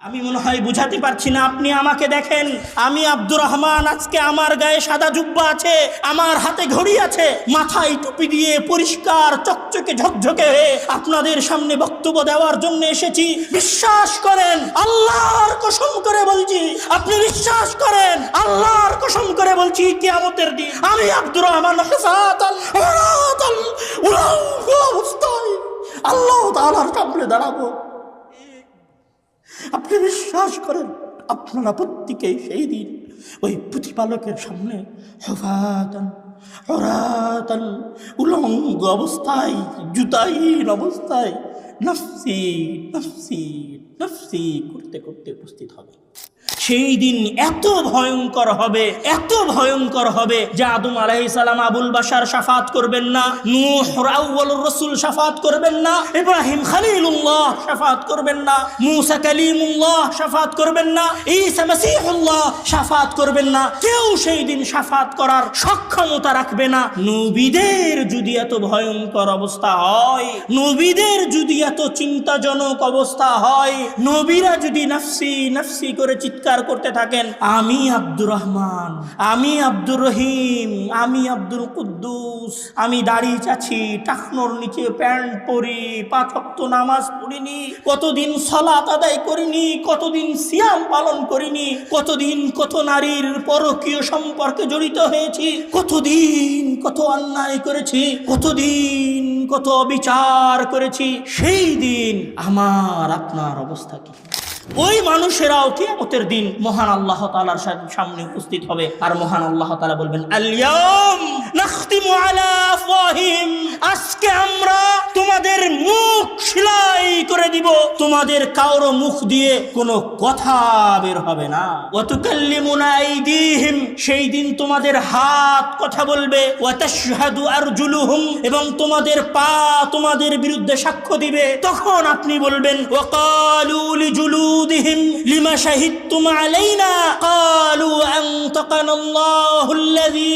আমি মনে হয় বুঝাতে পারছি না, আপনি আমাকে দেখেন। আমি আব্দুর রহমান, আজকে আমার গায়ে সাদা জুব্বা আছে, আমার হাতে ঘড়ি আছে, মাথায় টুপি দিয়ে পরিষ্কার চকচকে ঝকঝকে হয়ে আপনাদের সামনে বক্তব্য দেওয়ার জন্য এসেছি। বিশ্বাস করেন, আল্লাহর কসম করে বলছি, আপনি বিশ্বাস করেন, আল্লাহর কসম করে বলছি, কিয়ামতের দিন আমি আব্দুর রহমান অবস্থায় আল্লাহ তাআলার সামনে দাঁড়াবো। আপনি বিশ্বাস করেন, আপনারা প্রত্যেকেই সেই দিন ওই প্রতিপালকের সামনে হুফাতান উরাতান উলঙ্গ অবস্থায়, জুতাহীন অবস্থায় নফসি নফসি নফসি করতে করতে উপস্থিত হবে। সেই দিন এত ভয়ঙ্কর হবে, এত ভয়ঙ্কর হবে যে আদম আলাইহিস সালাম আবুল বাশার শাফাত করবেন না, নূহ আউয়ালুর রাসূল শাফাত করবেন না, ইব্রাহিম খলিলুল্লাহ শাফাত করবেন না, মূসা কালিমুল্লাহ শাফাত করবেন না, ঈসা মাসীহুল্লাহ শাফাত করবেন না। কেউ সেই দিন শাফাত করার সক্ষমতা রাখবে না। নবীদের যদি এত ভয়ঙ্কর অবস্থা হয়, নবীদের যদি এত চিন্তাজনক অবস্থা হয়, নবীরা যদি নফসি নফসি করে চিৎকার করতে থাকেন, আমি আব্দুর রহমান, আমি আব্দুর রহিম, আমি আব্দুল কুদ্দুস, আমি দাড়ি চাচ্ছি, টাকনোর নিচে প্যান্ট পরি, 5 ওয়াক্ত নামাজ পড়িনি, কতদিন সালাত আদায় করিনি, কতদিন সিয়াম পালন করিনি, কতদিন কত নারীর পরকীয় সম্পর্কে জড়িত হয়েছি, কতদিন কত অন্যায় করেছি, কতদিন কত অবিচার করেছি। সেই দিন আমার আপনার অবস্থা কি? ওই মানুষেরাও কিয়ামতের দিন মহান আল্লাহ তাআলার সামনে উপস্থিত হবে, আর মহান আল্লাহ তাআলা বলবেন, আল-ইয়াউম নাখতিমু আলা আফওয়াহিম, আজকে আমরা তোমাদের মুখ সেলাই করে দিব, তোমাদের কারো মুখ দিয়ে কোনো কথা বের হবে না। ওয়া তুকাল্লিমুনা আইদিহিম, সেই দিন তোমাদের হাত কথা বলবে, ওয়া তাশহাদু আরজুলুহুম, এবং তোমাদের পা তোমাদের বিরুদ্ধে সাক্ষ্য দিবে। তখন আপনি বলবেন, ওয়া ক্বালু লিজুলুদিহিম লিমা শাহিদতুম আলাইনা, ক্বালু আনতাকানাল্লাহুল্লাযী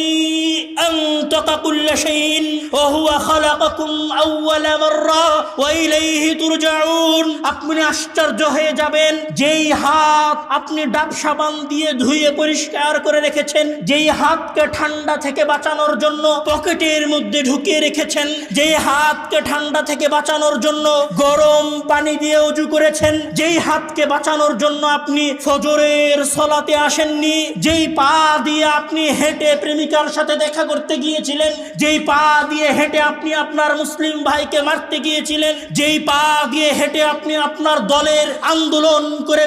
আনতাকা কুল্লা শাইইন ওয়া হুয়া খালাকাকুম আউওয়ালা মাররা ওয়া ইলাইহি তুরজাউন। আপনি আশ্চর্য হয়ে যাবেন, যেই হাত আপনি ডাব সাবান দিয়ে ধুয়ে পরিষ্কার করে রেখেছেন, যেই হাতকে ঠান্ডা থেকে বাঁচানোর জন্য পকেটের মধ্যে ঢুকিয়ে রেখেছেন, যেই হাতকে ঠান্ডা থেকে বাঁচানোর জন্য গরম পানি দিয়ে ওযু করেছেন, যেই হাতকে বাঁচানোর জন্য আপনি ফজরের সালাতে আসেননি, যেই পা দিয়ে আপনি হেঁটে প্রেমিকার সাথে দেখা করতে গিয়েছিলেন, যেই পা দিয়ে হেঁটে আপনি আপনার মুসলিম ভাইকে মারতে গিয়েছিলেন, যেই পা দিয়ে হেঁটে আপনি আপনার দলের আন্দোলন করে